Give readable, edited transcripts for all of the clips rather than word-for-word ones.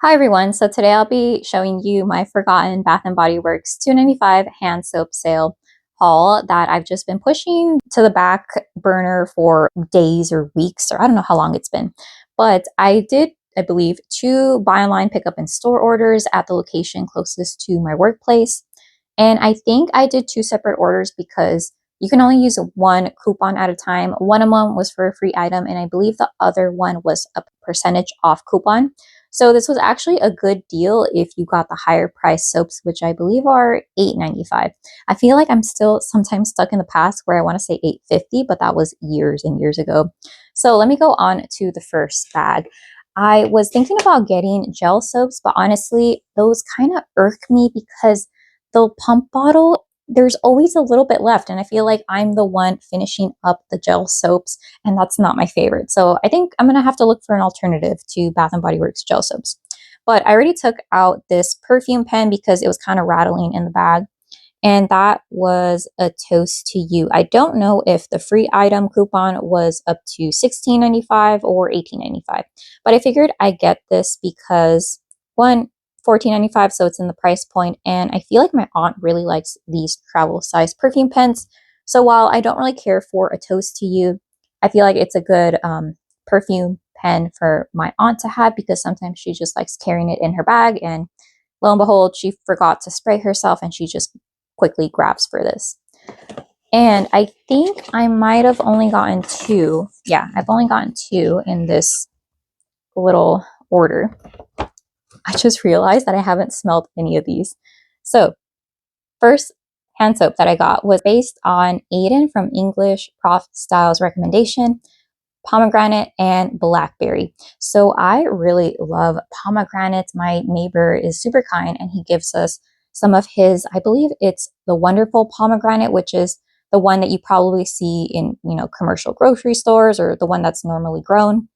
Hi everyone, so today I'll be showing you my forgotten Bath& Body Works $2.95 hand soap sale haul that I've just been pushing to the back burner for days or weeks, or I don't know how long it's been. But I did, I believe, 2 buy online pickup in store orders at the location closest to my workplace. And I think I did 2 separate orders because you can only use one coupon at a time. One of them was for a free item, and I believe the other one was a percentage off coupon. So this was actually a good deal if you got the higher price soaps, which I believe are $8.95. I feel like I'm still sometimes stuck in the past where I want to say $8.50, but that was years and years ago. So let me go on to the first bag. I was thinking about getting gel soaps, but honestly, those kind of irk me because the pump bottle, there's always a little bit left, and I feel like I'm the one finishing up the gel soaps, and that's not my favorite. So I think I'm gonna have to look for an alternative to Bath and Body Works gel soaps. But I already took out this perfume pen because it was kind of rattling in the bag, and that was a toast to you. I don't know if the free item coupon was up to $16.95 or $18.95, but I figured I'd get this because one, $14.95, so it's in the price point, and I feel like my aunt really likes these travel size perfume pens. So while I don't really care for a toast to you, I feel like it's a good perfume pen for my aunt to have because sometimes she just likes carrying it in her bag, and lo and behold, she forgot to spray herself and she just quickly grabs for this. And I think I might have only gotten 2. Yeah, I've only gotten 2 in this little order. I just realized that I haven't smelled any of these. So, first hand soap that I got was based on Aiden from English Prof Style's recommendation, pomegranate and blackberry. So I really love pomegranates. My neighbor is super kind and he gives us some of his, I believe it's the wonderful pomegranate, which is the one that you probably see in, commercial grocery stores or the one that's normally grown.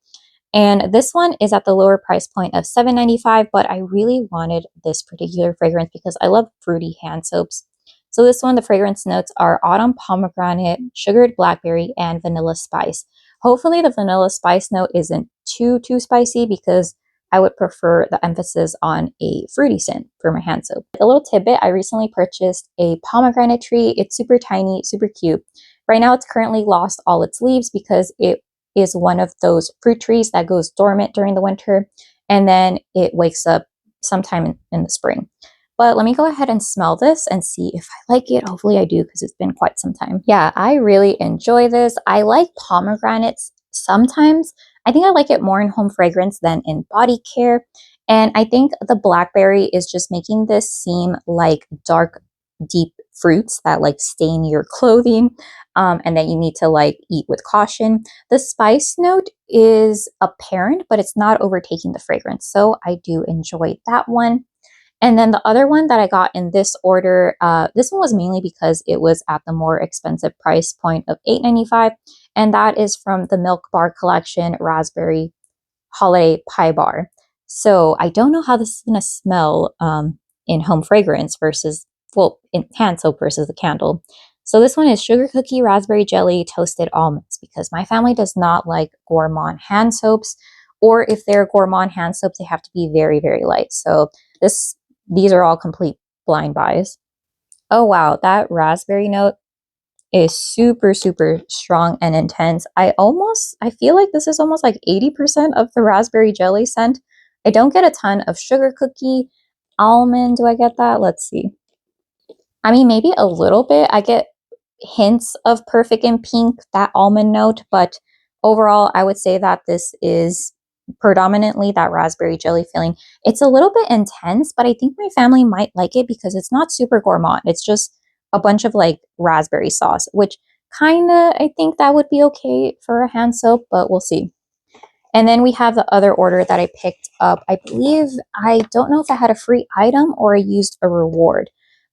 And this one is at the lower price point of $7.95, but I really wanted this particular fragrance because I love fruity hand soaps. So this one, the fragrance notes are autumn pomegranate, sugared blackberry, and vanilla spice. Hopefully the vanilla spice note isn't too spicy because I would prefer the emphasis on a fruity scent for my hand soap. A little tidbit, I recently purchased a pomegranate tree. It's super tiny, super cute. Right now it's currently lost all its leaves because it is one of those fruit trees that goes dormant during the winter and then it wakes up sometime in the spring. But let me go ahead and smell this and see if I like it. Hopefully I do because it's been quite some time. Yeah, I really enjoy this. I like pomegranates sometimes. I think I like it more in home fragrance than in body care. And I think the blackberry is just making this seem like dark, deep fruits that like stain your clothing and that you need to like eat with caution. The spice note is apparent, but it's not overtaking the fragrance. So I do enjoy that one. And then the other one that I got in this order, this one was mainly because it was at the more expensive price point of $8.95, and that is from the Milk Bar Collection Raspberry Holiday Pie Bar. So I don't know how this is going to smell in home fragrance versus, well, in hand soap versus the candle. So this one is sugar cookie, raspberry jelly, toasted almonds, because my family does not like gourmand hand soaps, or if they're gourmand hand soaps, they have to be very, very light. So these are all complete blind buys. Oh wow, that raspberry note is super, super strong and intense. I feel like this is almost like 80% of the raspberry jelly scent. I don't get a ton of sugar cookie. Almond, do I get that? Let's see. I mean, maybe a little bit. I get hints of perfect and pink, that almond note, but overall, I would say that this is predominantly that raspberry jelly filling. It's a little bit intense, but I think my family might like it because it's not super gourmand. It's just a bunch of like raspberry sauce, which kind of, I think that would be okay for a hand soap, but we'll see. And then we have the other order that I picked up. I believe, I don't know if I had a free item or I used a reward,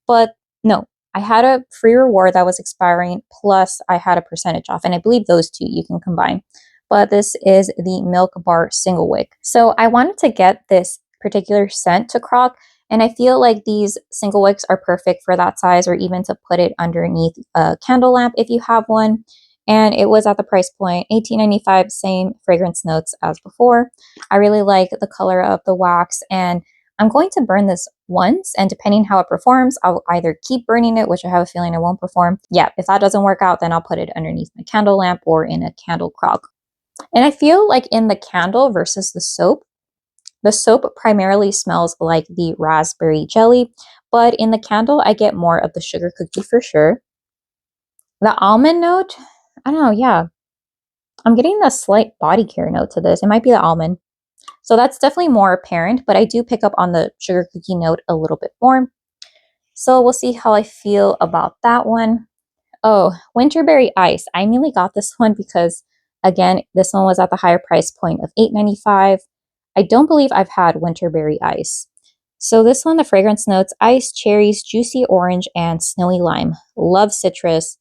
but no, I had a free reward that was expiring, plus I had a percentage off, and I believe those two you can combine. But this is the Milk Bar Single Wick. So I wanted to get this particular scent to crock, and I feel like these single wicks are perfect for that size, or even to put it underneath a candle lamp if you have one. and it was at the price point $18.95, same fragrance notes as before. I really like the color of the wax, and I'm going to burn this once, and depending how it performs, I'll either keep burning it, which I have a feeling it won't perform. Yeah, if that doesn't work out, then I'll put it underneath my candle lamp or in a candle crock. And I feel like in the candle versus the soap primarily smells like the raspberry jelly, but in the candle, I get more of the sugar cookie for sure. The almond note, I don't know, yeah. I'm getting the slight body care note to this. It might be the almond. So that's definitely more apparent, but I do pick up on the sugar cookie note a little bit more. So we'll see how I feel about that one. Oh, Winterberry Ice. I mainly got this one because, again, this one was at the higher price point of $8.95. I don't believe I've had Winterberry Ice. So this one, the fragrance notes, ice, cherries, juicy orange, and snowy lime. Love citrus.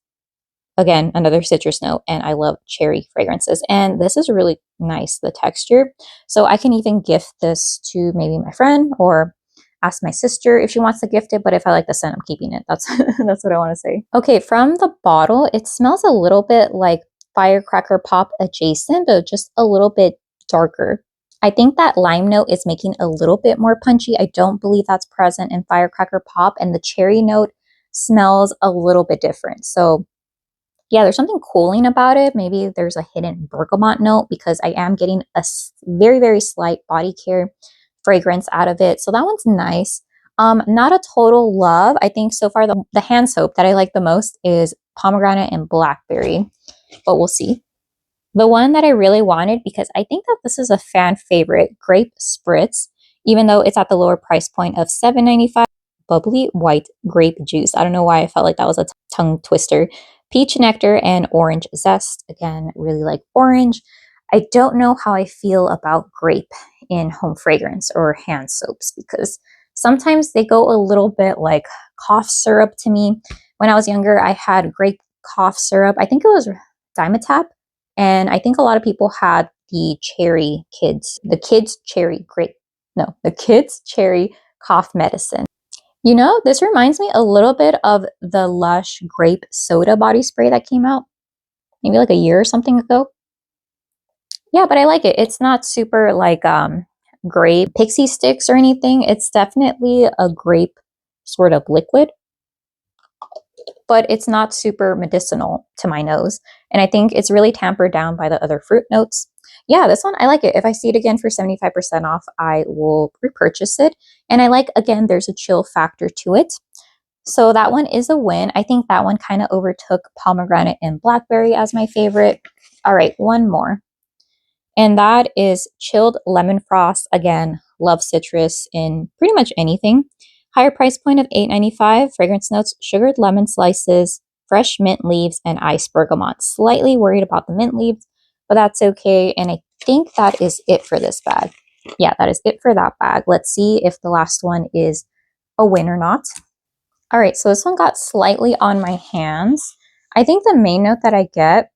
Again, another citrus note, and I love cherry fragrances. And this is really nice, the texture. So I can even gift this to maybe my friend or ask my sister if she wants to gift it. But if I like the scent, I'm keeping it. That's that's what I want to say. Okay, from the bottle, it smells a little bit like Firecracker Pop adjacent, but just a little bit darker. I think that lime note is making a little bit more punchy. I don't believe that's present in Firecracker Pop, and the cherry note smells a little bit different. So yeah, there's something cooling about it. Maybe there's a hidden bergamot note because I am getting a very, very slight body care fragrance out of it. So that one's nice. Not a total love. I think so far the hand soap that I like the most is pomegranate and blackberry, but we'll see. The one that I really wanted, because I think that this is a fan favorite, Grape Spritz, even though it's at the lower price point of $7.95. Bubbly white grape juice. I don't know why I felt like that was a tongue twister. Peach nectar and orange zest. Again, really like orange. I don't know how I feel about grape in home fragrance or hand soaps because sometimes they go a little bit like cough syrup to me. When I was younger, I had grape cough syrup. I think it was Dimetap. And I think a lot of people had the kids cherry cough medicine. You know, this reminds me a little bit of the Lush grape soda body spray that came out maybe like a year or something ago. Yeah, but I like it. It's not super like grape pixie sticks or anything. It's definitely a grape sort of liquid, but it's not super medicinal to my nose. And I think it's really tampered down by the other fruit notes. Yeah, this one, I like it. If I see it again for 75% off, I will repurchase it. And I like, again, there's a chill factor to it. So that one is a win. I think that one kind of overtook pomegranate and blackberry as my favorite. All right, one more. And that is chilled lemon frost. Again, love citrus in pretty much anything. Higher price point of $8.95. Fragrance notes, sugared lemon slices, fresh mint leaves, and iced bergamot. Slightly worried about the mint leaves, but that's okay. And I think that is it for this bag. Yeah, that is it for that bag. Let's see if the last one is a win or not. All right, so this one got slightly on my hands. I think the main note that I get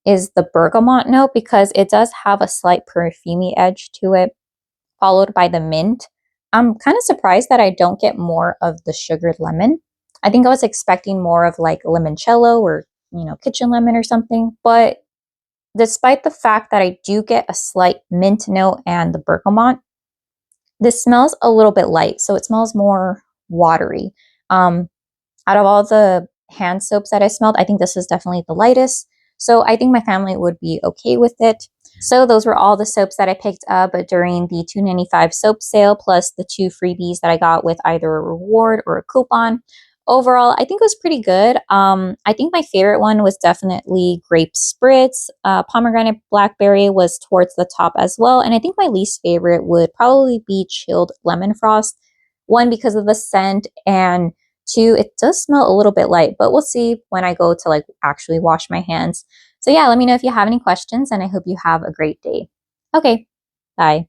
is the bergamot note because it does have a slight perfumey edge to it, followed by the mint. I'm kind of surprised that I don't get more of the sugared lemon. I think I was expecting more of like limoncello or, kitchen lemon or something. But despite the fact that I do get a slight mint note and the bergamot, this smells a little bit light. So it smells more watery. Out of all the hand soaps that I smelled, I think this is definitely the lightest. So I think my family would be okay with it. So those were all the soaps that I picked up during the $2.95 soap sale, plus the 2 freebies that I got with either a reward or a coupon. Overall, I think it was pretty good. I think my favorite one was definitely Grape Spritz. Pomegranate Blackberry was towards the top as well. And I think my least favorite would probably be Chilled Lemon Frost. One, because of the scent, and 2, it does smell a little bit light, but we'll see when I go to actually wash my hands. So yeah, let me know if you have any questions, and I hope you have a great day. Okay, bye.